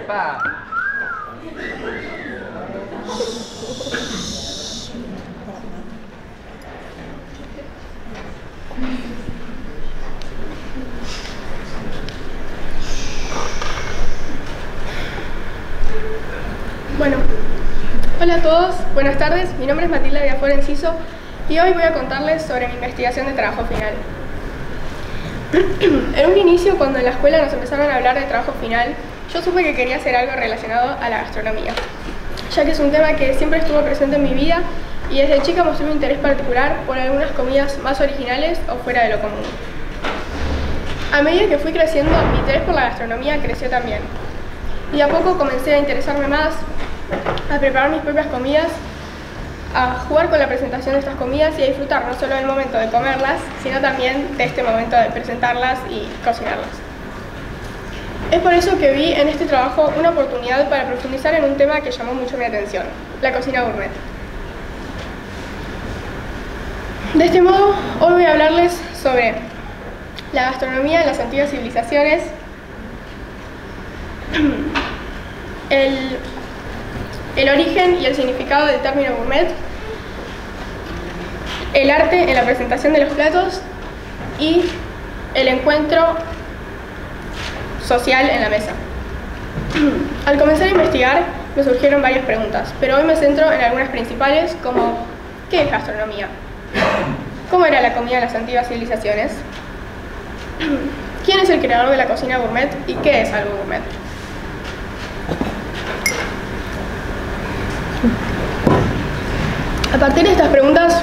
¡Epa! Bueno, hola a todos, buenas tardes, mi nombre es Matilda Villafuera Enciso y hoy voy a contarles sobre mi investigación de trabajo final. En un inicio, cuando en la escuela nos empezaron a hablar de trabajo final, yo supe que quería hacer algo relacionado a la gastronomía, ya que es un tema que siempre estuvo presente en mi vida y desde chica mostré un interés particular por algunas comidas más originales o fuera de lo común. A medida que fui creciendo, mi interés por la gastronomía creció también. Y a poco comencé a interesarme más, a preparar mis propias comidas, a jugar con la presentación de estas comidas y a disfrutar no solo del momento de comerlas, sino también de este momento de presentarlas y cocinarlas. Es por eso que vi en este trabajo una oportunidad para profundizar en un tema que llamó mucho mi atención, la cocina gourmet. De este modo, hoy voy a hablarles sobre la gastronomía en las antiguas civilizaciones, el origen y el significado del término gourmet, el arte en la presentación de los platos y el encuentro social en la mesa. Al comenzar a investigar me surgieron varias preguntas, pero hoy me centro en algunas principales como ¿qué es gastronomía? ¿Cómo era la comida en las antiguas civilizaciones? ¿Quién es el creador de la cocina gourmet y qué es algo gourmet? A partir de estas preguntas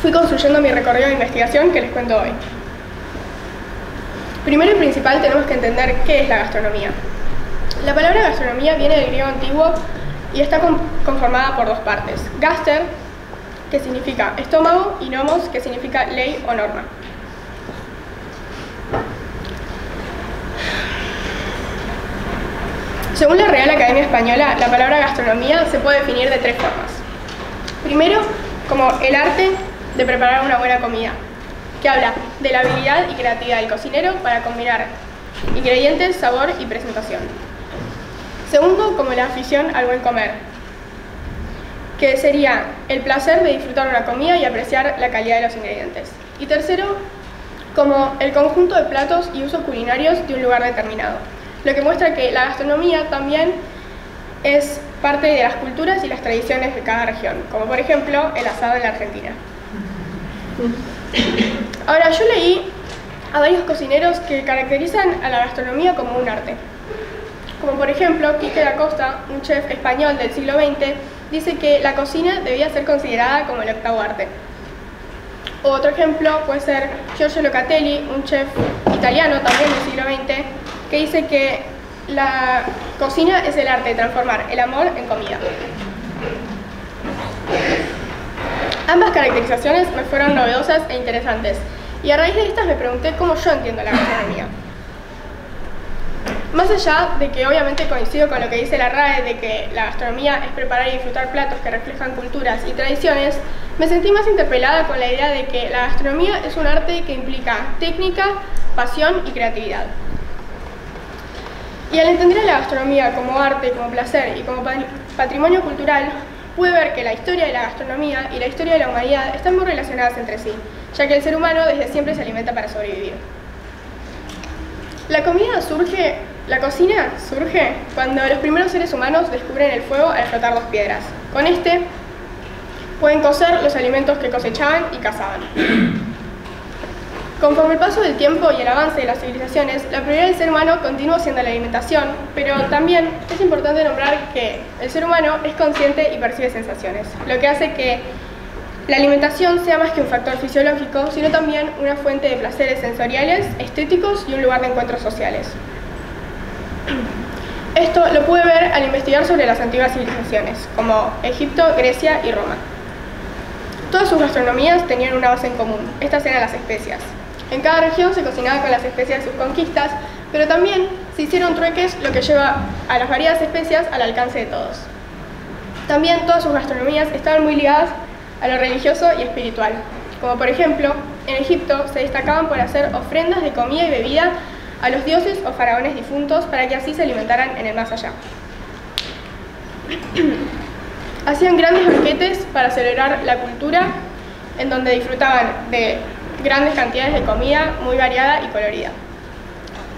fui construyendo mi recorrido de investigación que les cuento hoy. Primero y principal tenemos que entender qué es la gastronomía. La palabra gastronomía viene del griego antiguo y está conformada por dos partes. Gaster, que significa estómago, y nomos, que significa ley o norma. Según la Real Academia Española, la palabra gastronomía se puede definir de tres formas. Primero, como el arte de preparar una buena comida, que habla de la habilidad y creatividad del cocinero para combinar ingredientes, sabor y presentación. Segundo, como la afición al buen comer, que sería el placer de disfrutar una comida y apreciar la calidad de los ingredientes. Y tercero, como el conjunto de platos y usos culinarios de un lugar determinado, lo que muestra que la gastronomía también es parte de las culturas y las tradiciones de cada región, como por ejemplo el asado en la Argentina. Ahora, yo leí a varios cocineros que caracterizan a la gastronomía como un arte. Como por ejemplo, Quique da Costa, un chef español del siglo XX, dice que la cocina debía ser considerada como el octavo arte. Otro ejemplo puede ser Giorgio Locatelli, un chef italiano también del siglo XX, que dice que la cocina es el arte de transformar el amor en comida. Ambas caracterizaciones me fueron novedosas e interesantes, y a raíz de estas me pregunté cómo yo entiendo la gastronomía. Más allá de que obviamente coincido con lo que dice la RAE de que la gastronomía es preparar y disfrutar platos que reflejan culturas y tradiciones, me sentí más interpelada con la idea de que la gastronomía es un arte que implica técnica, pasión y creatividad. Y al entender a la gastronomía como arte, como placer y como patrimonio cultural, pude ver que la historia de la gastronomía y la historia de la humanidad están muy relacionadas entre sí, ya que el ser humano desde siempre se alimenta para sobrevivir. La cocina surge cuando los primeros seres humanos descubren el fuego al frotar dos piedras. Con este pueden cocer los alimentos que cosechaban y cazaban. Conforme el paso del tiempo y el avance de las civilizaciones, la prioridad del ser humano continúa siendo la alimentación, pero también es importante nombrar que el ser humano es consciente y percibe sensaciones, lo que hace que la alimentación sea más que un factor fisiológico, sino también una fuente de placeres sensoriales, estéticos y un lugar de encuentros sociales. Esto lo pude ver al investigar sobre las antiguas civilizaciones, como Egipto, Grecia y Roma. Todas sus gastronomías tenían una base en común, estas eran las especias. En cada región se cocinaba con las especias de sus conquistas, pero también se hicieron trueques, lo que lleva a las variadas especias al alcance de todos. También todas sus gastronomías estaban muy ligadas a lo religioso y espiritual, como por ejemplo, en Egipto se destacaban por hacer ofrendas de comida y bebida a los dioses o faraones difuntos para que así se alimentaran en el más allá. Hacían grandes banquetes para celebrar la cultura, en donde disfrutaban de grandes cantidades de comida muy variada y colorida.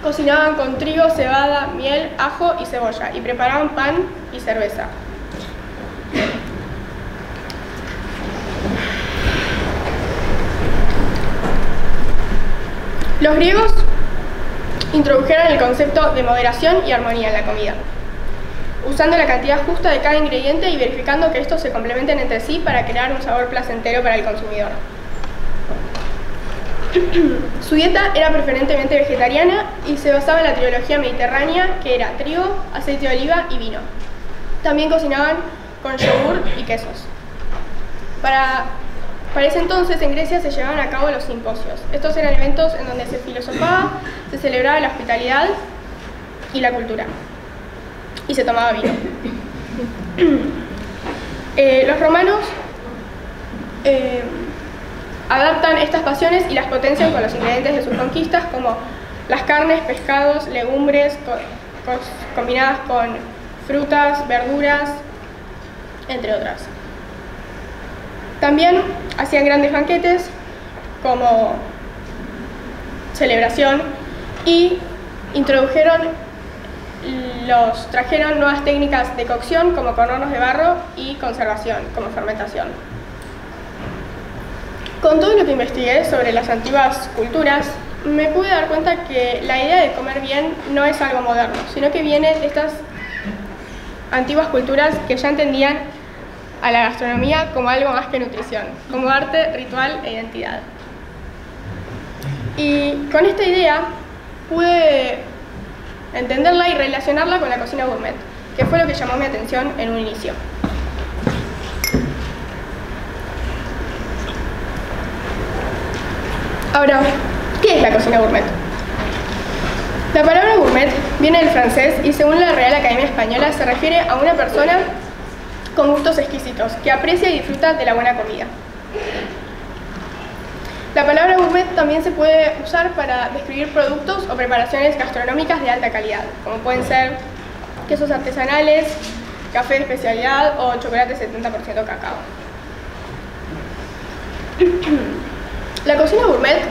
Cocinaban con trigo, cebada, miel, ajo y cebolla y preparaban pan y cerveza. Los griegos introdujeron el concepto de moderación y armonía en la comida, usando la cantidad justa de cada ingrediente y verificando que estos se complementen entre sí para crear un sabor placentero para el consumidor. Su dieta era preferentemente vegetariana y se basaba en la trilogía mediterránea, que era trigo, aceite de oliva y vino. También cocinaban con yogur y quesos. Para ese entonces en Grecia se llevaban a cabo los simposios. Estos eran eventos en donde se filosofaba, se celebraba la hospitalidad y la cultura. Y se tomaba vino. Los romanos adaptan estas pasiones y las potencian con los ingredientes de sus conquistas, como las carnes, pescados, legumbres, combinadas con frutas, verduras, entre otras. También hacían grandes banquetes como celebración y trajeron nuevas técnicas de cocción como con hornos de barro y conservación como fermentación. Con todo lo que investigué sobre las antiguas culturas, me pude dar cuenta que la idea de comer bien no es algo moderno, sino que viene de estas antiguas culturas que ya entendían a la gastronomía como algo más que nutrición, como arte, ritual e identidad. Y con esta idea pude entenderla y relacionarla con la cocina gourmet, que fue lo que llamó mi atención en un inicio. Ahora, ¿qué es la cocina gourmet? La palabra gourmet viene del francés y según la Real Academia Española se refiere a una persona con gustos exquisitos, que aprecia y disfruta de la buena comida. La palabra gourmet también se puede usar para describir productos o preparaciones gastronómicas de alta calidad, como pueden ser quesos artesanales, café de especialidad o chocolate 70% cacao. La cocina gourmet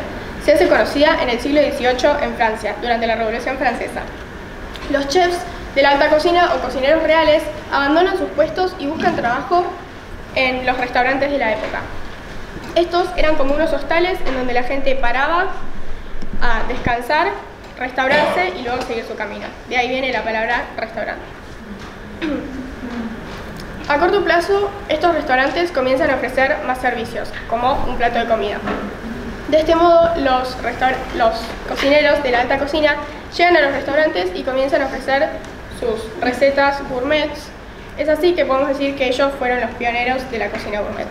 se hace conocida en el siglo XVIII en Francia, durante la Revolución Francesa. Los chefs de la alta cocina o cocineros reales abandonan sus puestos y buscan trabajo en los restaurantes de la época. Estos eran como unos hostales en donde la gente paraba a descansar, restaurarse y luego seguir su camino. De ahí viene la palabra restaurante. A corto plazo, estos restaurantes comienzan a ofrecer más servicios, como un plato de comida. De este modo, los cocineros de la alta cocina llegan a los restaurantes y comienzan a ofrecer sus recetas gourmets. Es así que podemos decir que ellos fueron los pioneros de la cocina gourmet.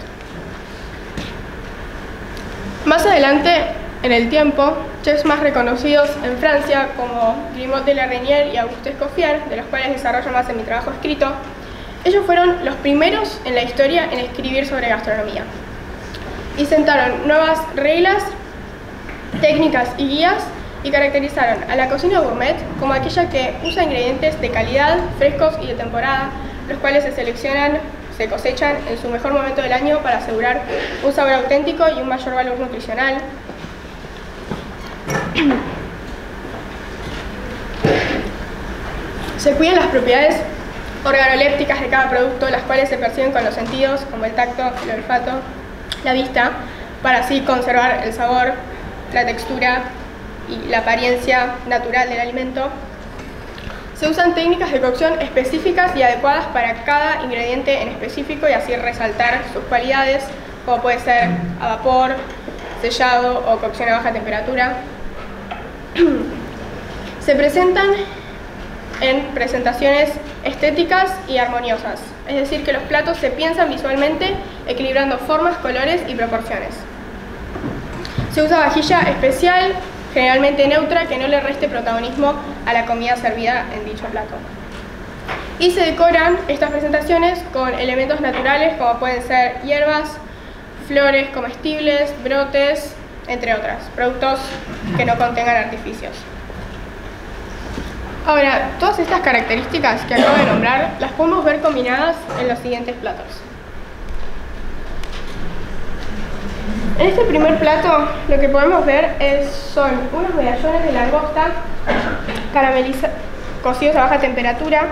Más adelante, en el tiempo, chefs más reconocidos en Francia como Grimaud de la Reynière y Auguste Escoffier, de los cuales desarrollo más en mi trabajo escrito, ellos fueron los primeros en la historia en escribir sobre gastronomía y sentaron nuevas reglas, técnicas y guías y caracterizaron a la cocina gourmet como aquella que usa ingredientes de calidad, frescos y de temporada, los cuales se seleccionan, se cosechan en su mejor momento del año para asegurar un sabor auténtico y un mayor valor nutricional. Se cuidan las propiedades organolépticas de cada producto, las cuales se perciben con los sentidos, como el tacto, el olfato, la vista, para así conservar el sabor, la textura y la apariencia natural del alimento. Se usan técnicas de cocción específicas y adecuadas para cada ingrediente en específico y así resaltar sus cualidades, como puede ser a vapor, sellado o cocción a baja temperatura. Se presentan en presentaciones estéticas y armoniosas, es decir, que los platos se piensan visualmente equilibrando formas, colores y proporciones. Se usa vajilla especial, generalmente neutra, que no le reste protagonismo a la comida servida en dicho plato. Y se decoran estas presentaciones con elementos naturales como pueden ser hierbas, flores comestibles, brotes, entre otras, productos que no contengan artificios. Ahora, todas estas características que acabo de nombrar las podemos ver combinadas en los siguientes platos. En este primer plato lo que podemos ver son unos medallones de langosta cocidos a baja temperatura,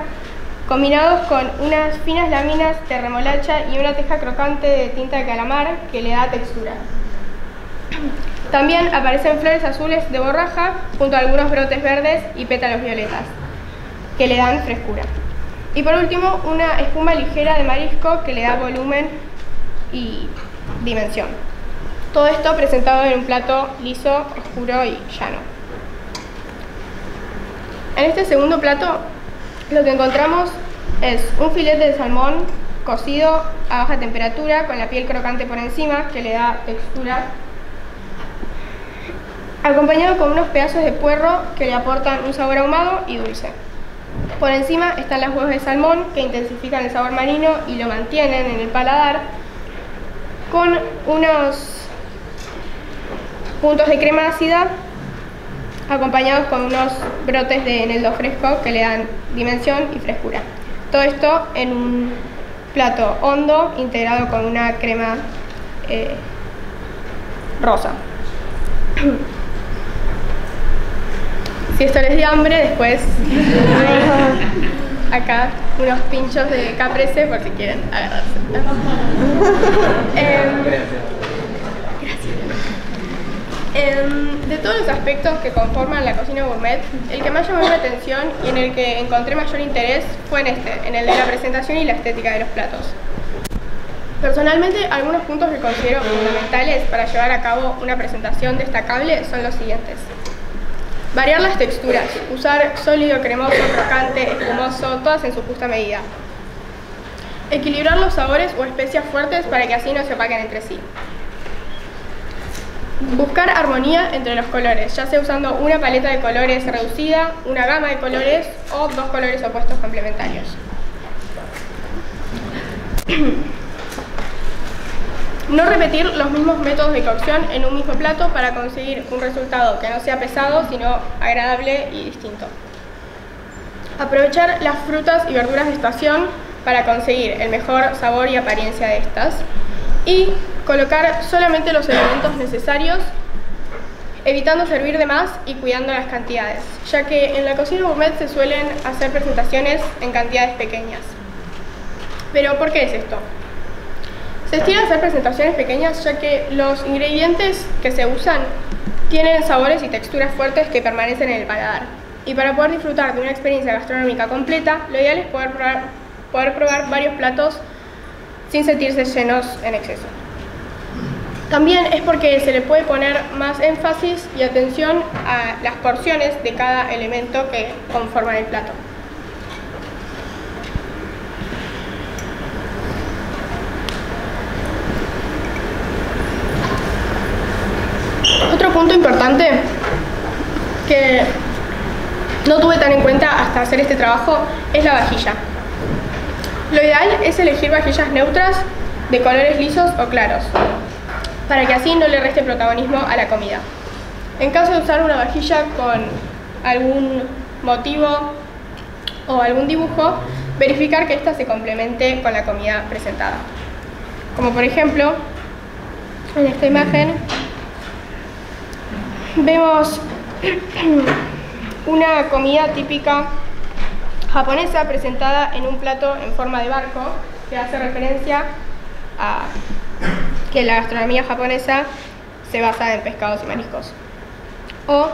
combinados con unas finas láminas de remolacha y una teja crocante de tinta de calamar que le da textura. También aparecen flores azules de borraja junto a algunos brotes verdes y pétalos violetas que le dan frescura. Y por último, una espuma ligera de marisco que le da volumen y dimensión. Todo esto presentado en un plato liso, oscuro y llano. En este segundo plato lo que encontramos es un filete de salmón cocido a baja temperatura con la piel crocante por encima que le da textura, acompañado con unos pedazos de puerro que le aportan un sabor ahumado y dulce. Por encima están las huevos de salmón que intensifican el sabor marino y lo mantienen en el paladar, con unos puntos de crema ácida acompañados con unos brotes de eneldo fresco que le dan dimensión y frescura. Todo esto en un plato hondo integrado con una crema rosa. Si esto les dio hambre, después acá unos pinchos de caprese por si quieren agarrarse. De todos los aspectos que conforman la cocina gourmet, el que más llamó mi atención y en el que encontré mayor interés fue en el de la presentación y la estética de los platos. Personalmente, algunos puntos que considero fundamentales para llevar a cabo una presentación destacable son los siguientes. Variar las texturas, usar sólido, cremoso, crocante, espumoso, todas en su justa medida. Equilibrar los sabores o especias fuertes para que así no se opaquen entre sí. Buscar armonía entre los colores, ya sea usando una paleta de colores reducida, una gama de colores o dos colores opuestos complementarios. No repetir los mismos métodos de cocción en un mismo plato para conseguir un resultado que no sea pesado, sino agradable y distinto. Aprovechar las frutas y verduras de estación para conseguir el mejor sabor y apariencia de estas. Y colocar solamente los elementos necesarios, evitando servir de más y cuidando las cantidades, ya que en la cocina gourmet se suelen hacer presentaciones en cantidades pequeñas. ¿Pero por qué es esto? Se estila hacer presentaciones pequeñas ya que los ingredientes que se usan tienen sabores y texturas fuertes que permanecen en el paladar. Y para poder disfrutar de una experiencia gastronómica completa, lo ideal es poder probar varios platos sin sentirse llenos en exceso. También es porque se le puede poner más énfasis y atención a las porciones de cada elemento que conforman el plato. Otro punto importante que no tuve tan en cuenta hasta hacer este trabajo es la vajilla. Lo ideal es elegir vajillas neutras de colores lisos o claros, para que así no le reste protagonismo a la comida. En caso de usar una vajilla con algún motivo o algún dibujo, verificar que ésta se complemente con la comida presentada. Como por ejemplo, en esta imagen vemos una comida típica japonesa presentada en un plato en forma de barco, que hace referencia a que la gastronomía japonesa se basa en pescados y mariscos. O,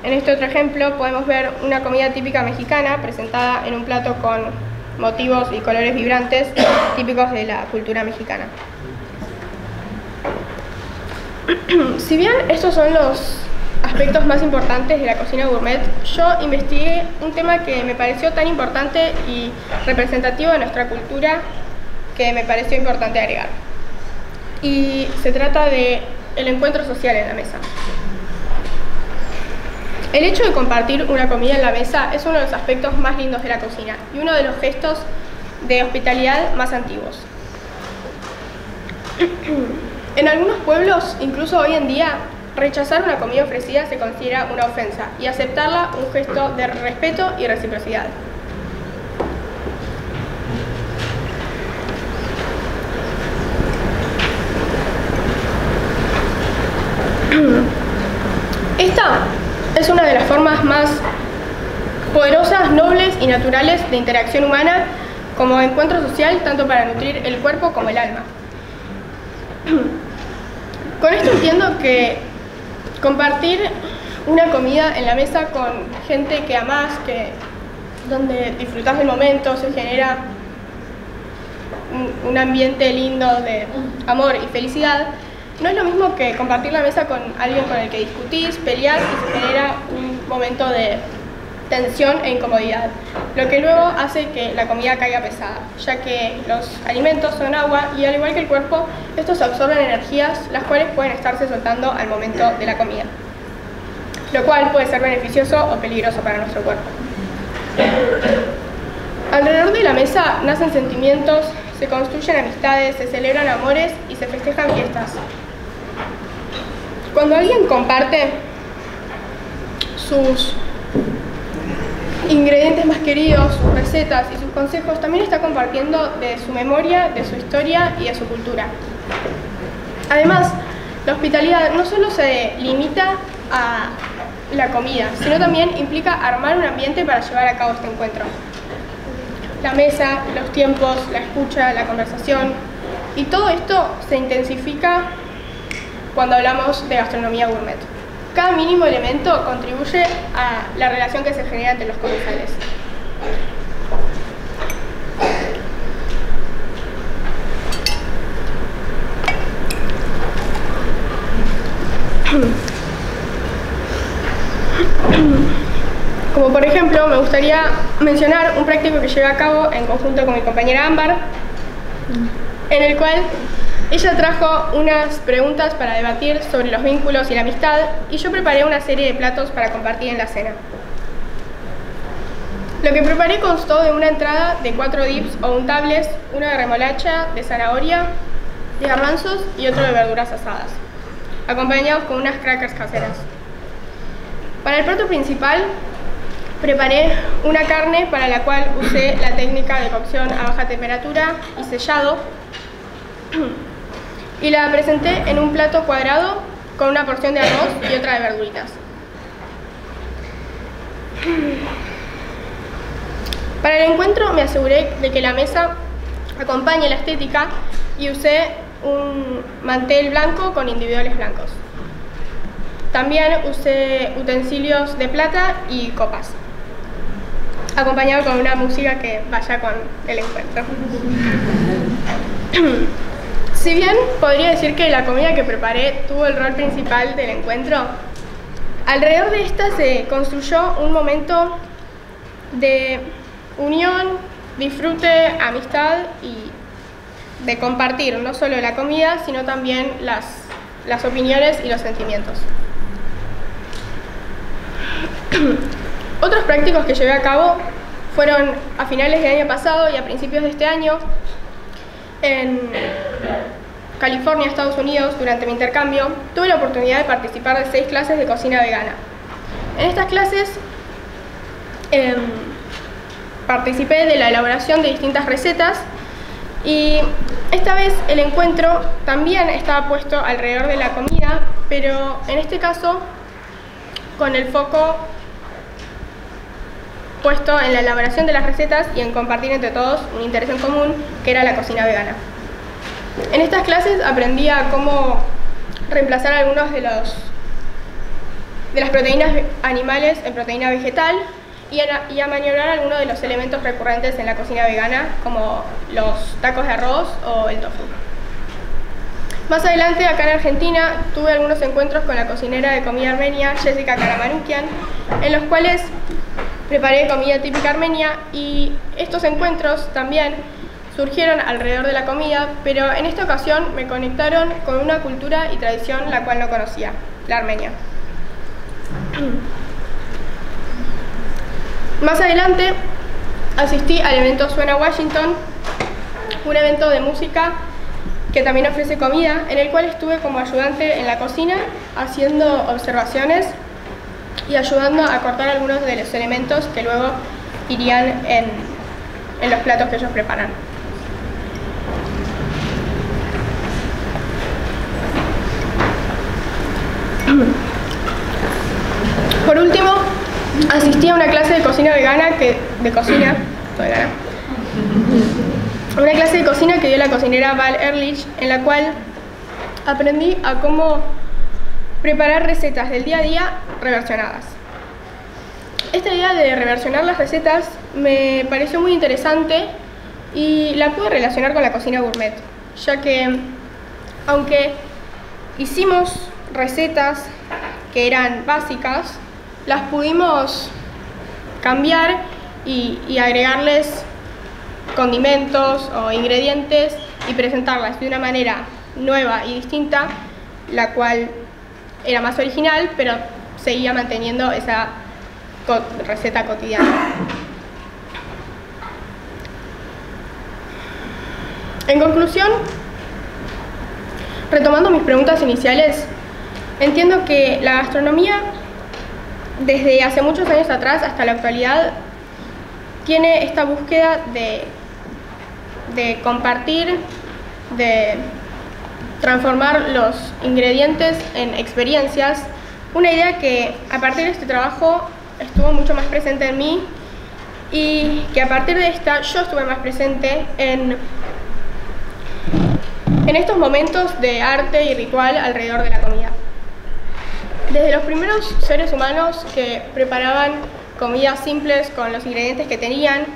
en este otro ejemplo, podemos ver una comida típica mexicana presentada en un plato con motivos y colores vibrantes típicos de la cultura mexicana. Si bien estos son los aspectos más importantes de la cocina gourmet, yo investigué un tema que me pareció tan importante y representativo de nuestra cultura que me pareció importante agregar. Y se trata del encuentro social en la mesa. El hecho de compartir una comida en la mesa es uno de los aspectos más lindos de la cocina y uno de los gestos de hospitalidad más antiguos. En algunos pueblos, incluso hoy en día, Rechazar una comida ofrecida se considera una ofensa y aceptarla un gesto de respeto y reciprocidad. Esta es una de las formas más poderosas, nobles y naturales de interacción humana como encuentro social, tanto para nutrir el cuerpo como el alma. Con esto entiendo que compartir una comida en la mesa con gente que amás, donde disfrutás del momento, se genera un ambiente lindo de amor y felicidad, no es lo mismo que compartir la mesa con alguien con el que discutís, peleás y se genera un momento de tensión e incomodidad, lo que luego hace que la comida caiga pesada, ya que los alimentos son agua y al igual que el cuerpo, estos absorben energías, las cuales pueden estarse soltando al momento de la comida, lo cual puede ser beneficioso o peligroso para nuestro cuerpo. Alrededor de la mesa nacen sentimientos, se construyen amistades, se celebran amores y se festejan fiestas. Cuando alguien comparte sus ingredientes más queridos, sus recetas y sus consejos, también está compartiendo de su memoria, de su historia y de su cultura. Además, la hospitalidad no solo se limita a la comida, sino también implica armar un ambiente para llevar a cabo este encuentro. La mesa, los tiempos, la escucha, la conversación, y todo esto se intensifica cuando hablamos de gastronomía gourmet. Cada mínimo elemento contribuye a la relación que se genera entre los comensales. Como por ejemplo, me gustaría mencionar un práctico que llevé a cabo en conjunto con mi compañera Ámbar, en el cual ella trajo unas preguntas para debatir sobre los vínculos y la amistad, y yo preparé una serie de platos para compartir en la cena. Lo que preparé constó de una entrada de 4 dips o untables, uno de remolacha, de zanahoria, de garbanzos y otro de verduras asadas, acompañados con unas crackers caseras. Para el plato principal, preparé una carne para la cual usé la técnica de cocción a baja temperatura y sellado, y la presenté en un plato cuadrado con una porción de arroz y otra de verduritas. Para el encuentro me aseguré de que la mesa acompañe la estética y usé un mantel blanco con individuales blancos. También usé utensilios de plata y copas, acompañado con una música que vaya con el encuentro. Si bien podría decir que la comida que preparé tuvo el rol principal del encuentro, alrededor de esta se construyó un momento de unión, disfrute, amistad y de compartir no solo la comida, sino también las opiniones y los sentimientos. Otros prácticos que llevé a cabo fueron a finales del año pasado y a principios de este año en California, Estados Unidos. Durante mi intercambio tuve la oportunidad de participar de 6 clases de cocina vegana. En estas clases participé de la elaboración de distintas recetas y esta vez el encuentro también estaba puesto alrededor de la comida, pero en este caso con el foco puesto en la elaboración de las recetas y en compartir entre todos un interés en común, que era la cocina vegana. En estas clases aprendí a cómo reemplazar algunos de las proteínas animales en proteína vegetal y a maniobrar algunos de los elementos recurrentes en la cocina vegana, como los tacos de arroz o el tofu. Más adelante, acá en Argentina, tuve algunos encuentros con la cocinera de comida armenia, Jessica Karamanukian, en los cuales preparé comida típica armenia, y estos encuentros también surgieron alrededor de la comida, pero en esta ocasión me conectaron con una cultura y tradición la cual no conocía, la armenia. Más adelante asistí al evento Suena Washington, un evento de música que también ofrece comida, en el cual estuve como ayudante en la cocina, haciendo observaciones y ayudando a cortar algunos de los elementos que luego irían en los platos que ellos preparan. Por último, asistí a una clase de cocina vegana, una clase de cocina que dio la cocinera Val Ehrlich, en la cual aprendí a cómo preparar recetas del día a día reversionadas. Esta idea de reversionar las recetas me pareció muy interesante y la pude relacionar con la cocina gourmet, ya que aunque hicimos recetas que eran básicas, las pudimos cambiar y agregarles condimentos o ingredientes y presentarlas de una manera nueva y distinta, la cual era más original, pero seguía manteniendo esa receta cotidiana. En conclusión, retomando mis preguntas iniciales, entiendo que la gastronomía, desde hace muchos años atrás hasta la actualidad, tiene esta búsqueda de compartir, de transformar los ingredientes en experiencias, una idea que a partir de este trabajo estuvo mucho más presente en mí y que a partir de esta yo estuve más presente en estos momentos de arte y ritual alrededor de la comida. Desde los primeros seres humanos que preparaban comidas simples con los ingredientes que tenían,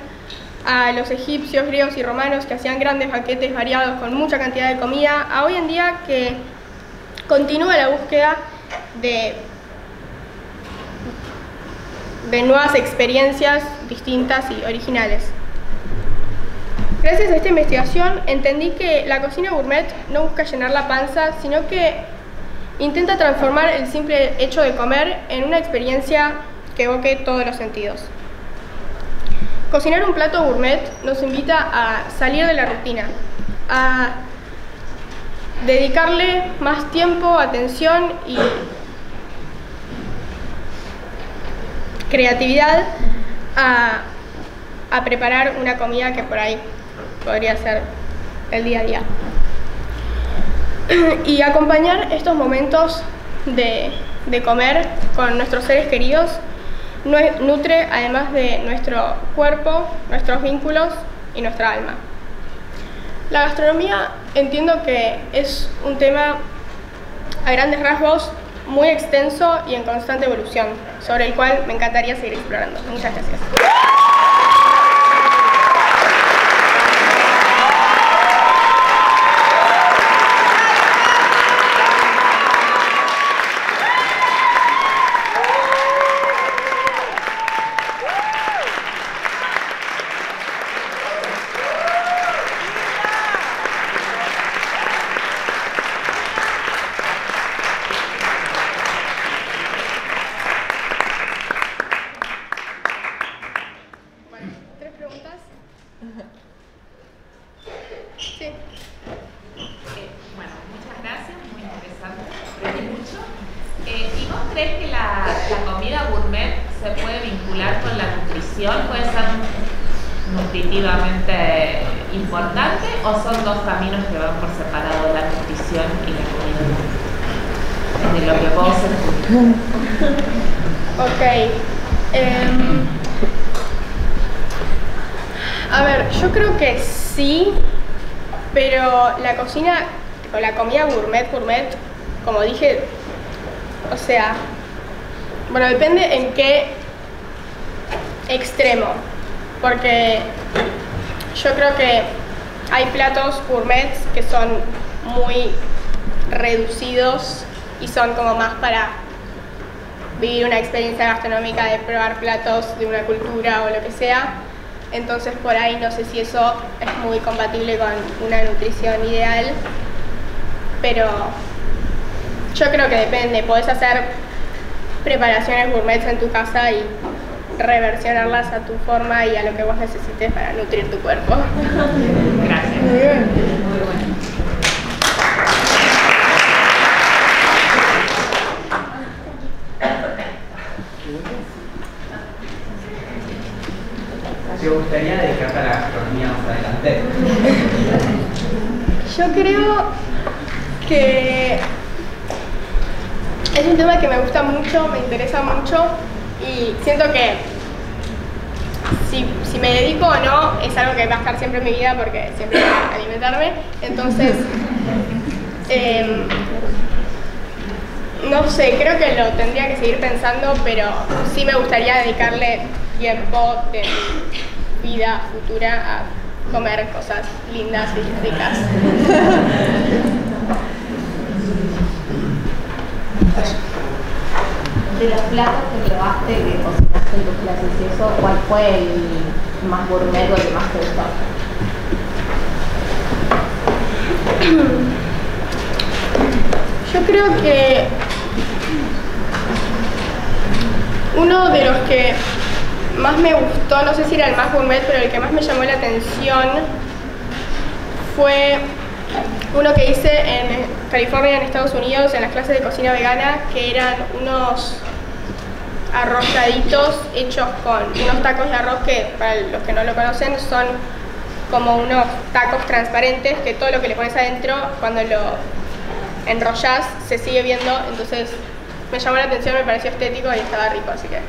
a los egipcios, griegos y romanos que hacían grandes banquetes variados con mucha cantidad de comida, a hoy en día que continúa la búsqueda de nuevas experiencias distintas y originales. Gracias a esta investigación entendí que la cocina gourmet no busca llenar la panza, sino que intenta transformar el simple hecho de comer en una experiencia que evoque todos los sentidos. Cocinar un plato gourmet nos invita a salir de la rutina, a dedicarle más tiempo, atención y creatividad a preparar una comida que por ahí podría ser el día a día. Y acompañar estos momentos de comer con nuestros seres queridos nutre, además de nuestro cuerpo, nuestros vínculos y nuestra alma. La gastronomía entiendo que es un tema a grandes rasgos muy extenso y en constante evolución, sobre el cual me encantaría seguir explorando. Muchas gracias. nutritivamente importante o son dos caminos que van por separado, la nutrición y la comida? De lo que vos escuchás. Ok. A ver, yo creo que sí, pero la cocina, o la comida gourmet, como dije, o sea, bueno, depende en qué extremo, porque yo creo que hay platos gourmets que son muy reducidos y son como más para vivir una experiencia gastronómica de probar platos de una cultura o lo que sea. Entonces por ahí no sé si eso es muy compatible con una nutrición ideal, pero yo creo que depende. Podés hacer preparaciones gourmets en tu casa y reversionarlas a tu forma y a lo que vos necesites para nutrir tu cuerpo. Gracias. Muy bien. Muy bueno. gustaría dedicarte a la gastronomía más adelante? Yo creo que es un tema que me gusta mucho, me interesa mucho y siento que si me dedico o no es algo que va a estar siempre en mi vida porque siempre voy a alimentarme. Entonces, no sé, creo que lo tendría que seguir pensando, pero sí me gustaría dedicarle tiempo de mi vida futura a comer cosas lindas y ricas. De los platos que probaste, que cocinaste en tus clases y eso, ¿cuál fue el más gourmet o el más te gustó? Yo creo que uno de los que más me gustó, no sé si era el más gourmet, pero el que más me llamó la atención fue uno que hice en California, en Estados Unidos, en las clases de cocina vegana, que eran unos arrolladitos hechos con unos tacos de arroz que, para los que no lo conocen, son como unos tacos transparentes que todo lo que le pones adentro, cuando lo enrollás, se sigue viendo. Entonces me llamó la atención, me pareció estético y estaba rico, así que...